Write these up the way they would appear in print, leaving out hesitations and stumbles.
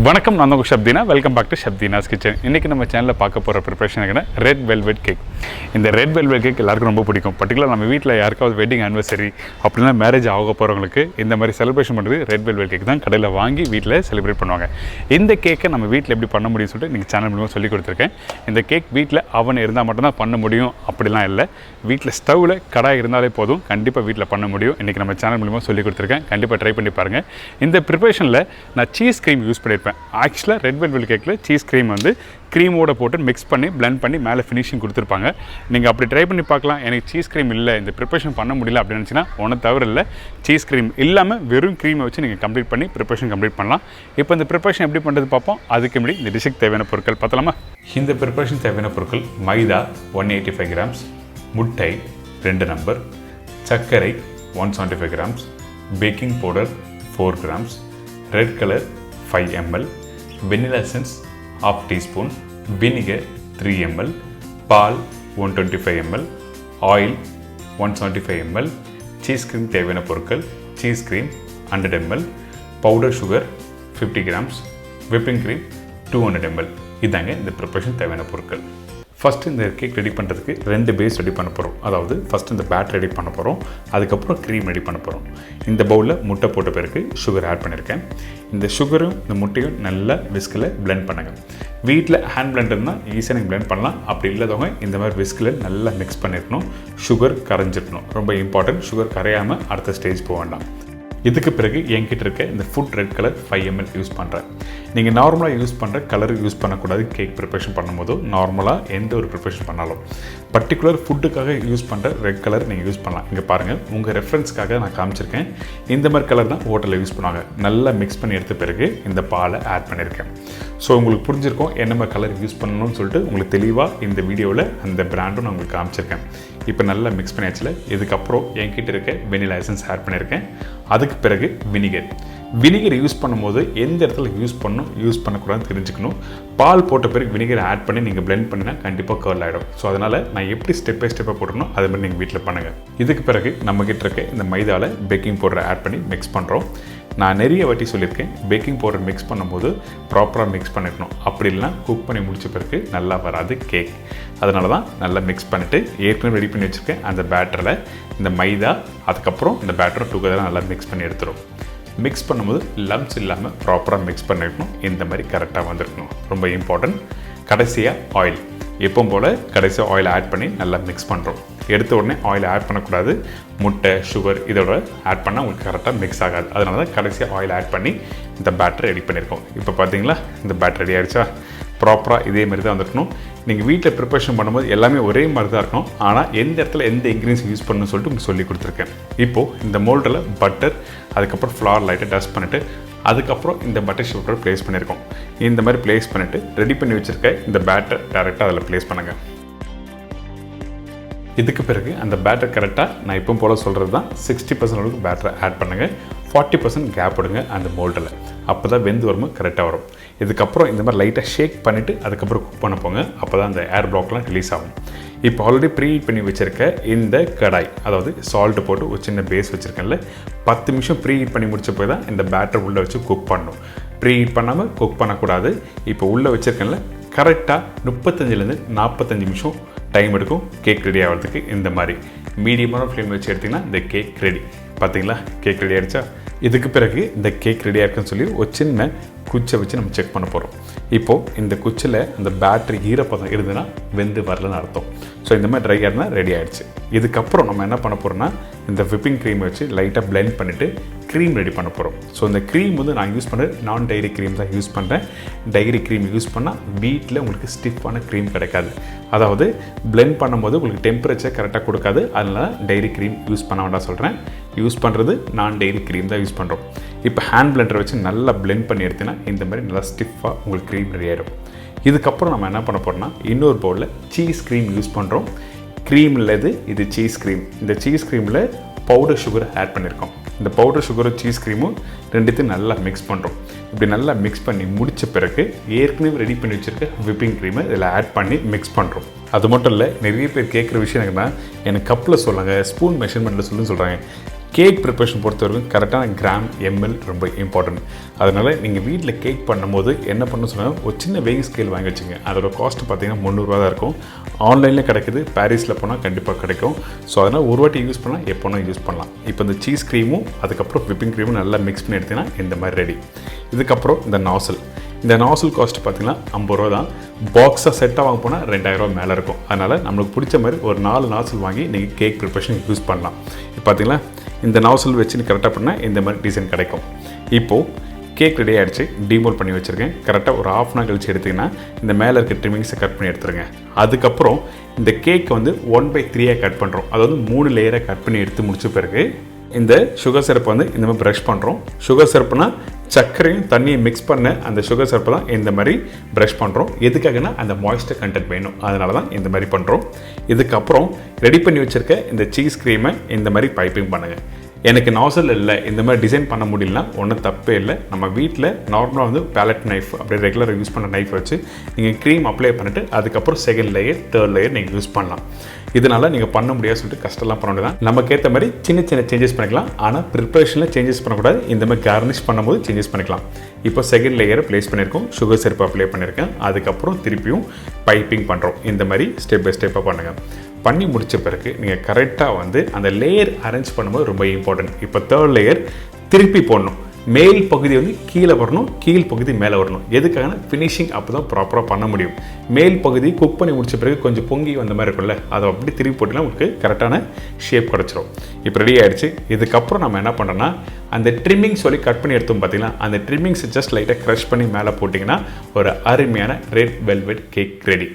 வணக்கம், நான் உங்கள் Shabtina. Welcome back to Shabtina's kitchen. இன்றைக்கி நம்ம சேனலில் பார்க்க போகிற ப்ரிப்பரேஷன் என்ன, ரெட் வெல்வெட் கேக். இந்த ரெட் வெல்வெட் கேக் எல்லாருக்கும் ரொம்ப பிடிக்கும். பர்டிகுலர் நம்ம வீட்டில் யாருக்காவது வெட்டிங் ஆனிவர்சரி அப்படின்னா மேரேஜ் ஆக போகிறவங்களுக்கு இந்த மாதிரி செலிப்ரேஷன் பண்ணுறது ரெட் வெல்வெட் கேக் தான் கடையில் வாங்கி வீட்டில் செலிப்ரேட் பண்ணுவாங்க. இந்த கேக்கை நம்ம வீட்டில் எப்படி பண்ண முடியும்னு சொல்லிட்டு இன்றைக்கி சேனல் மூலமாக சொல்லி கொடுத்துருக்கேன். இந்த கேக் வீட்டில் அவன் இருந்தால் மட்டும்தான் பண்ண முடியும் அப்படிலாம் இல்லை. வீட்டில் ஸ்டவ்வில் கடாய் இருந்தாலே போதும், கண்டிப்பாக வீட்டில் பண்ண முடியும். இன்றைக்கி நம்ம சேனல் மூலமாக சொல்லி கொடுத்துருக்கேன். கண்டிப்பாக ட்ரை பண்ணி பாருங்கள். இந்த ப்ரிப்பரேஷனில் நான் சீஸ் க்ரீம் யூஸ் பண்ணியிருப்பேன். ஆக்சுவலாக ரெட் வெல்வெட் கேக்கில் சீஸ் க்ரீம் வந்து க்ரீமோட போட்டு மிக்ஸ் பண்ணி பிளெண்ட் பண்ணி மேலே ஃபினிஷிங் கொடுத்துருப்பாங்க. நீங்கள் அப்படி ட்ரை பண்ணி பார்க்கலாம். எனக்கு சீஸ் க்ரீம் இல்லை, இந்த ப்ரிப்பரேஷன் பண்ண முடியல அப்படின்னு நினச்சின்னா ஒன்றும் தவிர இல்லை, சீஸ் க்ரீம் இல்லாமல் வெறும் க்ரீமை வச்சு நீங்கள் கம்ப்ளீட் பண்ணி ப்ரிப்பரேஷன் கம்ப்ளீட் பண்ணலாம். இப்போ இந்த ப்ரிப்பரேஷன் எப்படி பண்ணுறது பார்ப்போம். அதுக்கு முன்னாடி இந்த டிஷ்ஷுக்கு தேவையான பொருட்கள் பார்த்தலாமா. இந்த ப்ரிப்பரேஷன் தேவையான பொருட்கள்: மைதா 185 கிராம்ஸ், முட்டை 2 நம்பர், சர்க்கரை 175 grams, baking powder 4 grams, red colour 5 ml, vanilla essence 1/2 teaspoon, vinegar 3 ml, பால் 125 ml, oil 175 ml, cheese cream தேவையான பொருட்கள்: cheese cream 100 ml, powder sugar 50 grams, whipping cream 200 ml. இதாங்க இந்த ப்ரிப்பரேஷன் தேவையான பொருட்கள். ஃபஸ்ட்டு இந்த கேக் ரெடி பண்ணுறதுக்கு 2 பேஸ் ரெடி பண்ண போகிறோம். அதாவது ஃபஸ்ட்டு இந்த பேட்டர் ரெடி பண்ண போகிறோம், அதுக்கப்புறம் க்ரீம் ரெடி பண்ண போகிறோம். இந்த பவுலில் முட்டை போட்ட பிறகு சுகர் ஆட் பண்ணியிருக்கேன். இந்த சுகரும் இந்த முட்டையும் நல்லா விஸ்கில் பிளெண்ட் பண்ணுங்கள். வீட்டில் ஹேண்ட் பிளெண்டர்னால் ஈஸியாக நீங்கள் பிளெண்ட் பண்ணலாம். அப்படி இல்லாதவங்க இந்த மாதிரி விஸ்கில் நல்லா மிக்ஸ் பண்ணியிருக்கணும். சுகர் கரைஞ்சிருக்கணும், ரொம்ப இம்பார்ட்டன்ட். சுகர் கரையாமல் அடுத்த ஸ்டேஜ் போக வேண்டாம். இதுக்கு பிறகு என்கிட்ட இருக்க இந்த food red colour 5 ml use பண்ணுறேன். நீங்கள் நார்மலாக யூஸ் பண்ணுற கலர் யூஸ் பண்ணக்கூடாது. கேக் ப்ரிப்பரேஷன் பண்ணும்போது நார்மலாக எந்த ஒரு ப்ரிப்பரேஷன் பண்ணாலும் பர்டிகுலர் ஃபுட்டுக்காக யூஸ் பண்ணுற ரெட் கலர் நீங்கள் யூஸ் பண்ணலாம். இங்கே பாருங்கள், உங்கள் ரெஃபரன்ஸ்க்காக நான் காமிச்சிருக்கேன். இந்த மாதிரி கலர் தான் ஹோட்டலில் யூஸ் பண்ணுவாங்க. நல்லா மிக்ஸ் பண்ணி எடுத்த பிறகு இந்த பாலை ஆட் பண்ணியிருக்கேன். ஸோ உங்களுக்கு புரிஞ்சிருக்கும் என்ன மாதிரி கலர் யூஸ் பண்ணணும்னு சொல்லிட்டு. உங்களுக்கு தெளிவாக இந்த வீடியோவில் அந்த பிராண்டும் நான் உங்களுக்கு காமிச்சிருக்கேன். இப்போ நல்லா மிக்ஸ் பண்ணியாச்சுல. இதுக்கப்புறம் என்கிட்ட இருக்க வெனிலா எசன்ஸ் ஆட் பண்ணியிருக்கேன். அதுக்கு பிறகு வினிகர் யூஸ் பண்ணும்போது எந்த இடத்துல யூஸ் பண்ணணும் யூஸ் பண்ணக்கூடாதுன்னு தெரிஞ்சுக்கணும். பால் போட்ட பிறகு வினிகர் ஆட் பண்ணி நீங்கள் பிளெண்ட் பண்ணினா கண்டிப்பாக கர்ல் ஆகிடும். ஸோ அதனால் நான் எப்படி ஸ்டெப் பை ஸ்டெப்பாக போட்டணும் அது மாதிரி நீங்கள் வீட்டில் பண்ணுங்கள். இதுக்கு பிறகு நம்மக்கிட்ட இருக்க இந்த மைதாவில் பேக்கிங் பவுடரை ஆட் பண்ணி மிக்ஸ் பண்ணுறோம். நான் நிறைய வாட்டி சொல்லியிருக்கேன், பேக்கிங் பவுடர் மிக்ஸ் பண்ணும்போது ப்ராப்பராக மிக்ஸ் பண்ணிக்கணும். அப்படி இல்லைனா குக் பண்ணி முடிச்ச பிறகு நல்லா வராது கேக். அதனால தான் நல்லா மிக்ஸ் பண்ணிவிட்டு ஏற்கனவே ரெடி பண்ணி வச்சுருக்கேன் அந்த பேட்டரில் இந்த மைதா அதுக்கப்புறம் இந்த பேட்டரை டுகெதராக நல்லா மிக்ஸ் பண்ணி எடுத்துரும். மிக்ஸ் பண்ணும்போது லம்ப்ஸ் இல்லாமல் ப்ராப்பராக மிக்ஸ் பண்ணிருக்கணும். இந்த மாதிரி கரெக்டாக வந்திருக்கணும், ரொம்ப இம்பார்ட்டன்ட். கடைசியாக ஆயில், எப்பவும் போல் கடைசியாக ஆயில் ஆட் பண்ணி நல்லா மிக்ஸ் பண்ணுறோம். எடுத்த உடனே ஆயில் ஆட் பண்ணக்கூடாது. முட்டை சுகர் இதோட ஆட் பண்ணால் உங்களுக்கு கரெக்டாக மிக்ஸ் ஆகாது. அதனால தான் கடைசியாக ஆயில் ஆட் பண்ணி இந்த பேட்டர் ரெடி பண்ணியிருக்கோம். இப்போ பார்த்தீங்களா, இந்த பேட்டர் ரெடி ஆகிடுச்சா. ப்ராப்பராக இதே மாதிரி தான் வந்துருக்கணும். நீங்கள் வீட்டில் ப்ரிப்பரேஷன் பண்ணும்போது எல்லாமே ஒரே மாதிரி தான் இருக்கணும். ஆனால் எந்த இடத்துல எந்த இன்க்ரீடியன்ஸ் யூஸ் பண்ணணும்னு சொல்லிட்டு உங்களுக்கு சொல்லி கொடுத்துருக்கேன். இப்போது இந்த மோல்டில் பட்டர் அதுக்கப்புறம் ஃப்ளார் லைட்டை டஸ்ட் பண்ணிவிட்டு அதுக்கப்புறம் இந்த பட்டர் ஷீட்டை ப்ளேஸ் பண்ணியிருக்கோம். இந்த மாதிரி ப்ளேஸ் பண்ணிவிட்டு ரெடி பண்ணி வச்சுருக்க இந்த பேட்டர் டேரெக்டாக அதில் ப்ளேஸ் பண்ணுங்கள். இதுக்கு பிறகு அந்த பேட்டர் கரெக்டாக நான் இப்போ போல் சொல்கிறது தான் 60% அளவுக்கு பேட்டரை ஆட் பண்ணுங்கள். 40% கேப் விடுங்க அந்த மோல்டில். அப்போ தான் வெந்து வரும்போது கரெக்டாக வரும். இதுக்கப்புறம் இந்த மாதிரி லைட்டாக ஷேக் பண்ணிவிட்டு அதுக்கப்புறம் குக் பண்ண போங்க. அப்போ தான் அந்த ஏர் பிளாக்லாம் ரிலீஸ் ஆகும். இப்போ ஆல்ரெடி ப்ரீ ஹீட் பண்ணி வச்சுருக்க இந்த கடாய், அதாவது சால்ட்டு போட்டு ஒரு சின்ன பேஸ் வச்சுருக்கேன்ல, 10 நிமிஷம் ப்ரீ ஹீட் பண்ணி முடிச்ச போய் தான் இந்த பேட்டர் உள்ளே வச்சு குக் பண்ணணும். ப்ரீ ஹீட் பண்ணாமல் குக் பண்ணக்கூடாது. இப்போ உள்ளே வச்சுருக்கேன்ல, கரெக்டாக 35 45 நிமிஷம் டைம் எடுக்கும் கேக் ரெடி ஆகிறதுக்கு. இந்த மாதிரி மீடியமான ஃப்ளேம் வச்சு எடுத்திங்கன்னா இந்த கேக் ரெடி. பார்த்தீங்களா, கேக் ரெடி ஆகிடுச்சா. இதுக்கு பிறகு இந்த கேக் ரெடியாக இருக்குன்னு சொல்லி ஒரு சின்ன குச்சை வச்சு நம்ம செக் பண்ண போகிறோம். இப்போது இந்த குச்சில் அந்த பேட்டரி ஈரப்பதம் இருந்ததுன்னா வெந்து வரலன்னு அர்த்தம். ஸோ இந்த மாதிரி ட்ரை ஆகிடுனா ரெடி ஆகிடுச்சு. இதுக்கப்புறம் நம்ம என்ன பண்ண போகிறோம்னா இந்த விப்பிங் க்ரீமை வச்சு லைட்டாக பிளெண்ட் பண்ணிவிட்டு க்ரீம் ரெடி பண்ண போகிறோம். ஸோ இந்த க்ரீம் வந்து நான் யூஸ் பண்ணுறது நான் டைரி க்ரீம் தான் யூஸ் பண்ணுறேன். டைரி க்ரீம் யூஸ் பண்ணால் வீட்டில் உங்களுக்கு ஸ்டிஃபான க்ரீம் கிடைக்காது. அதாவது பிளெண்ட் பண்ணும்போது உங்களுக்கு டெம்பரேச்சர் கரெக்டாக கொடுக்காது. அதனால் டைரி க்ரீம் யூஸ் பண்ண வேண்டாம் சொல்கிறேன். யூஸ் பண்ணுறது நான் டைரி க்ரீம் தான் யூஸ் பண்ணுறோம். இப்போ ஹேண்ட் பிளெண்டரை வச்சு நல்லா பிளெண்ட் பண்ணி எடுத்தீங்கன்னா இந்த மாதிரி நல்லா ஸ்டிஃபாக உங்களுக்கு க்ரீம் ரெடி ஆகிடும். இதுக்கப்புறம் நம்ம என்ன பண்ண போகிறோம்னா இன்னொரு பவுலில் சீஸ் க்ரீம் யூஸ் பண்ணுறோம். க்ரீம் இல்லது, இது சீஸ் க்ரீம். இந்த சீஸ் க்ரீமில் பவுடர் சுகர் ஆட் பண்ணியிருக்கோம். இந்த பவுடர் சுகரும் சீஸ் க்ரீமும் ரெண்டுத்தையும் நல்லா மிக்ஸ் பண்ணுறோம். இப்படி நல்லா மிக்ஸ் பண்ணி முடித்த பிறகு ஏற்கனவே ரெடி பண்ணி வச்சுருக்க விப்பிங் க்ரீமை இதில் ஆட் பண்ணி மிக்ஸ் பண்ணுறோம். அது மட்டும் இல்லை, நிறைய பேர் கேட்குற விஷயம் என்னன்னா, எனக்கு கப்பில் சொல்லுங்கள், ஸ்பூன் மெஷர்மெண்ட்டில் சொல்லுன்னு சொல்கிறாங்க. கேக் ப்ரிப்பரேஷன் பொறுத்த வரைக்கும் கரெக்டான கிராம் எம்எல் ரொம்ப இம்பார்ட்டன்ட். அதனால் நீங்கள் வீட்டில் கேக் பண்ணும்போது என்ன பண்ண சொன்னால் ஒரு சின்ன வெயிங் ஸ்கேல் வாங்கி வச்சுங்க. அதோட காஸ்ட் பார்த்தீங்கன்னா 300 தான் இருக்கும். ஆன்லைனில் கிடைக்குது, பாரிஸில் போனால் கண்டிப்பாக கிடைக்கும். ஸோ அதனால் ஒரு வாட்டி யூஸ் பண்ணலாம், எப்போனா யூஸ் பண்ணலாம். இப்போ இந்த சீஸ் க்ரீமும் அதுக்கப்புறம் விப்பிங் க்ரீமும் நல்லா மிக்ஸ் பண்ணி எடுத்திங்கன்னா இந்த மாதிரி ரெடி. இதுக்கப்புறம் இந்த நாசில் காஸ்ட் பார்த்தீங்கன்னா 50 ரூபா தான். பாக்ஸாக செட்டாக வாங்க போனால் 2000 ரூபா மேலே இருக்கும். அதனால் நம்மளுக்கு பிடிச்ச மாதிரி ஒரு 4 நாசில் வாங்கி நீங்கள் கேக் ப்ரிப்பரேஷன் யூஸ் பண்ணலாம். இப்போ பார்த்தீங்கன்னா இந்த நாசில் வச்சு கரெக்டாக பண்ணால் இந்த மாதிரி டிசைன் கிடைக்கும். இப்போது கேக் ரெடி ஆகிடுச்சு, டீமோல் பண்ணி வச்சுருக்கேன். கரெக்டாக ஒரு ½ hour கழிச்சு எடுத்திங்கன்னா இந்த மேலே இருக்க ட்ரிம்மிங்ஸை கட் பண்ணி எடுத்துருங்க. அதுக்கப்புறம் இந்த கேக்கை வந்து 1/3 கட் பண்ணுறோம். அதாவது 3 லேயரை கட் பண்ணி எடுத்து முடிச்ச பிறகு இந்த சுகர் சிரப்பை வந்து இந்த மாதிரி ப்ரஷ் பண்ணுறோம். சுகர் சிரப்புனா சர்க்கரையும் தண்ணியும் மிக்ஸ் பண்ண அந்த சுகர் சிரப்பை தான் இந்த மாதிரி ப்ரஷ் பண்ணுறோம். எதுக்காகனா அந்த மாய்ஸ்டர் கண்டென்ட் வேணும், அதனால தான் இந்த மாதிரி பண்ணுறோம். இதுக்கப்புறம் ரெடி பண்ணி வச்சுருக்க இந்த சீஸ் க்ரீமை இந்த மாதிரி பைப்பிங் பண்ணுங்கள். எனக்கு நாசல் இல்லை, இந்த மாதிரி டிசைன் பண்ண முடியலனா ஒன்றும் தப்பே இல்லை. நம்ம வீட்டில் நார்மலாக வந்து பேலட் நைஃப் அப்படியே ரெகுலராக யூஸ் பண்ண நைஃப் வச்சு நீங்கள் க்ரீம் அப்ளை பண்ணிவிட்டு அதுக்கப்புறம் 2nd லேயர் 3rd லேயர் நீங்கள் யூஸ் பண்ணலாம். இதனால் நீங்கள் பண்ண முடியாது சொல்லிட்டு கஷ்டம்லாம் பண்ண முடியாது. நமக்கு ஏற்ற மாதிரி சின்ன சேஞ்சஸ் பண்ணிக்கலாம். ஆனால் ப்ரிப்பரேஷனில் சேஞ்சஸ் பண்ணக்கூடாது. இந்த மாதிரி கார்னிஷ் பண்ணும்போது சேஞ்சஸ் பண்ணிக்கலாம். இப்போ 2nd லேயரை ப்ளேஸ் பண்ணியிருக்கோம், சுகர் சிரப்பு அப்ளை பண்ணியிருக்கேன். அதுக்கப்புறம் திருப்பியும் பைப்பிங் பண்ணுறோம். இந்த மாதிரி ஸ்டெப் பை ஸ்டெப்பாக பண்ணுங்கள். பண்ணி முடித்த பிறகு நீங்கள் கரெக்டாக வந்து அந்த லேயர் அரேஞ்ச் பண்ணும்போது ரொம்ப இம்பார்ட்டன்ட். இப்போ 3rd லேயர் திருப்பி போடணும். மேல் பகுதி வந்து கீழே வரணும், கீழ் பகுதி மேலே வரணும். எதுக்காகனா ஃபினிஷிங் அப்போ தான் ப்ராப்பராக பண்ண முடியும். மேல் பகுதி குக் பண்ணி முடித்த பிறகு கொஞ்சம் பொங்கி வந்த மாதிரி இருக்கும்ல, அதை அப்படி திருப்பி போட்டிங்கன்னா உங்களுக்கு கரெக்டான ஷேப் கிடச்சிரும். இப்போ ரெடி ஆகிடுச்சு. இதுக்கப்புறம் நம்ம என்ன பண்ணுறோன்னா அந்த ட்ரிம்மிங்ஸ் சொல்லி கட் பண்ணி எடுத்தோம் பார்த்தீங்கன்னா, அந்த ட்ரிம்மிங்ஸ் ஜஸ்ட் லைட்டாக க்ரஷ் பண்ணி மேலே போட்டிங்கன்னா ஒரு அருமையான ரெட் வெல்வெட் கேக் ரெடி.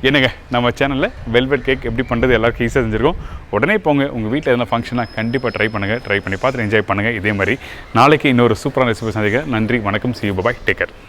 என்னங்க, நம்ம சேனலில் வெல்வெட் கேக் எப்படி பண்ணுறது எல்லாருக்கும் ஈஸியாக செஞ்சுருக்கோம். உடனே போங்க, உங்கள் வீட்டில் எதனா ஃபங்க்ஷனாக கண்டிப்பாக ட்ரை பண்ணி பார்த்துட்டு என்ஜாய் பண்ணுங்கள். இதே மாதிரி நாளைக்கு இன்னொரு சூப்பரான ரெசிபி சந்திக்க. நன்றி, வணக்கம், see you, bye, take care.